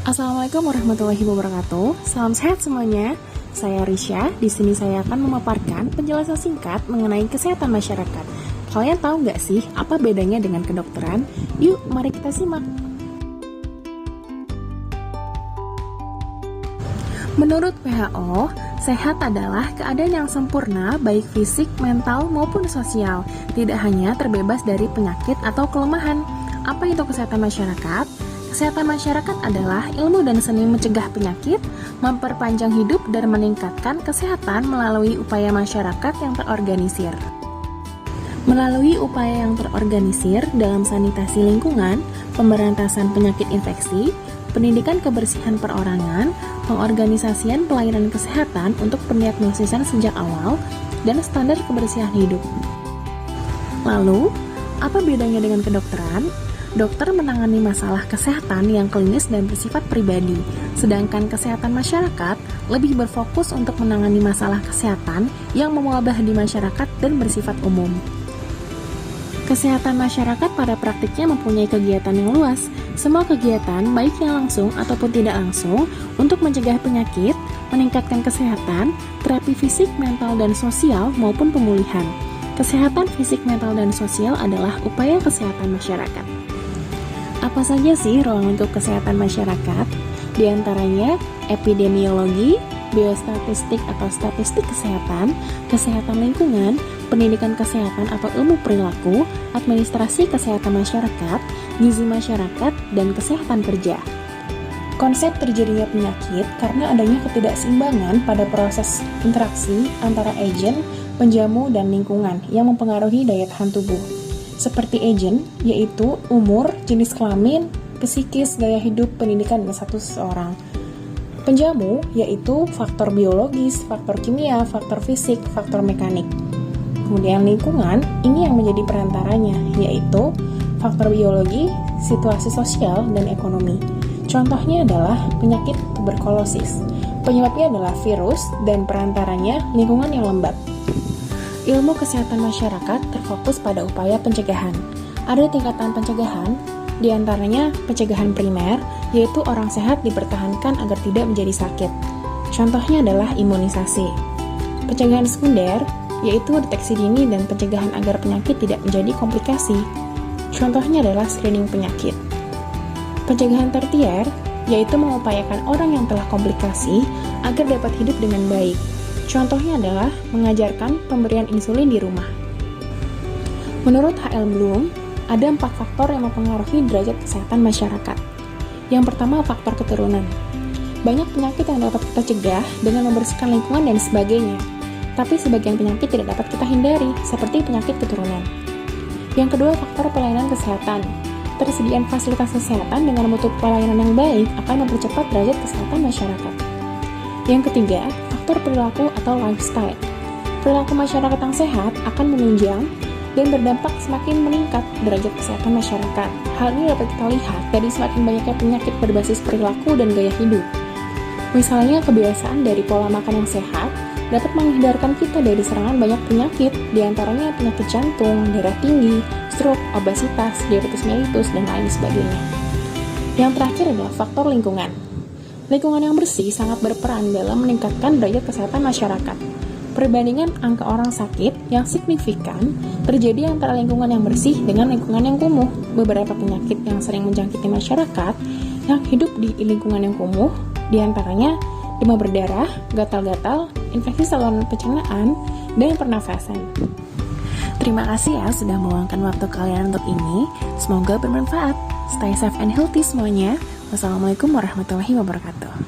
Assalamualaikum warahmatullahi wabarakatuh. Salam sehat semuanya. Saya Risha. Di sini saya akan memaparkan penjelasan singkat mengenai kesehatan masyarakat. Kalian tahu nggak sih apa bedanya dengan kedokteran? Yuk, mari kita simak. Menurut WHO, sehat adalah keadaan yang sempurna baik fisik, mental, maupun sosial. Tidak hanya terbebas dari penyakit atau kelemahan. Apa itu kesehatan masyarakat? Kesehatan masyarakat adalah ilmu dan seni mencegah penyakit, memperpanjang hidup, dan meningkatkan kesehatan melalui upaya masyarakat yang terorganisir. Melalui upaya yang terorganisir dalam sanitasi lingkungan, pemberantasan penyakit infeksi, pendidikan kebersihan perorangan, pengorganisasian pelayanan kesehatan untuk pendiagnosisan sejak awal, dan standar kebersihan hidup. Lalu, apa bedanya dengan kedokteran? Dokter menangani masalah kesehatan yang klinis dan bersifat pribadi, sedangkan kesehatan masyarakat lebih berfokus untuk menangani masalah kesehatan yang mewabah di masyarakat dan bersifat umum. Kesehatan masyarakat pada praktiknya mempunyai kegiatan yang luas. Semua kegiatan, baik yang langsung ataupun tidak langsung, untuk mencegah penyakit, meningkatkan kesehatan, terapi fisik, mental, dan sosial, maupun pemulihan. Kesehatan fisik, mental, dan sosial adalah upaya kesehatan masyarakat. Apa saja sih ruang untuk kesehatan masyarakat? Di antaranya epidemiologi, biostatistik atau statistik kesehatan, kesehatan lingkungan, pendidikan kesehatan atau ilmu perilaku, administrasi kesehatan masyarakat, gizi masyarakat, dan kesehatan kerja. Konsep terjadinya penyakit karena adanya ketidakseimbangan pada proses interaksi antara agen, penjamu, dan lingkungan yang mempengaruhi daya tahan tubuh. Seperti agen, yaitu umur, jenis kelamin, psikis, gaya hidup, pendidikan, dan status seseorang. Penjamu, yaitu faktor biologis, faktor kimia, faktor fisik, faktor mekanik. Kemudian lingkungan, ini yang menjadi perantaranya, yaitu faktor biologi, situasi sosial, dan ekonomi. Contohnya adalah penyakit tuberkulosis. Penyebabnya adalah virus, dan perantaranya lingkungan yang lembab. Ilmu kesehatan masyarakat terfokus pada upaya pencegahan. Ada tingkatan pencegahan, diantaranya pencegahan primer, yaitu orang sehat dipertahankan agar tidak menjadi sakit. Contohnya adalah imunisasi. Pencegahan sekunder, yaitu deteksi dini dan pencegahan agar penyakit tidak menjadi komplikasi. Contohnya adalah screening penyakit. Pencegahan tertier, yaitu mengupayakan orang yang telah komplikasi agar dapat hidup dengan baik. Contohnya adalah mengajarkan pemberian insulin di rumah. Menurut H.L. Bloom, ada 4 faktor yang mempengaruhi derajat kesehatan masyarakat. Yang pertama, faktor keturunan. Banyak penyakit yang dapat kita cegah dengan membersihkan lingkungan dan sebagainya. Tapi sebagian penyakit tidak dapat kita hindari, seperti penyakit keturunan. Yang kedua, faktor pelayanan kesehatan. Persediaan fasilitas kesehatan dengan mutu pelayanan yang baik akan mempercepat derajat kesehatan masyarakat. Yang ketiga, faktor perilaku atau lifestyle. Perilaku masyarakat yang sehat akan menunjang dan berdampak semakin meningkat derajat kesehatan masyarakat. Hal ini dapat kita lihat dari semakin banyaknya penyakit berbasis perilaku dan gaya hidup. Misalnya, kebiasaan dari pola makan yang sehat dapat menghindarkan kita dari serangan banyak penyakit, diantaranya penyakit jantung, darah tinggi, stroke, obesitas, diabetes mellitus, dan lain sebagainya. Yang terakhir adalah faktor lingkungan. Lingkungan yang bersih sangat berperan dalam meningkatkan derajat kesehatan masyarakat. Perbandingan angka orang sakit yang signifikan terjadi antara lingkungan yang bersih dengan lingkungan yang kumuh. Beberapa penyakit yang sering menjangkiti masyarakat yang hidup di lingkungan yang kumuh, diantaranya demam berdarah, gatal-gatal, infeksi saluran pencernaan, dan pernafasan. Terima kasih ya sudah meluangkan waktu kalian untuk ini. Semoga bermanfaat. Stay safe and healthy semuanya. Wassalamualaikum warahmatullahi wabarakatuh.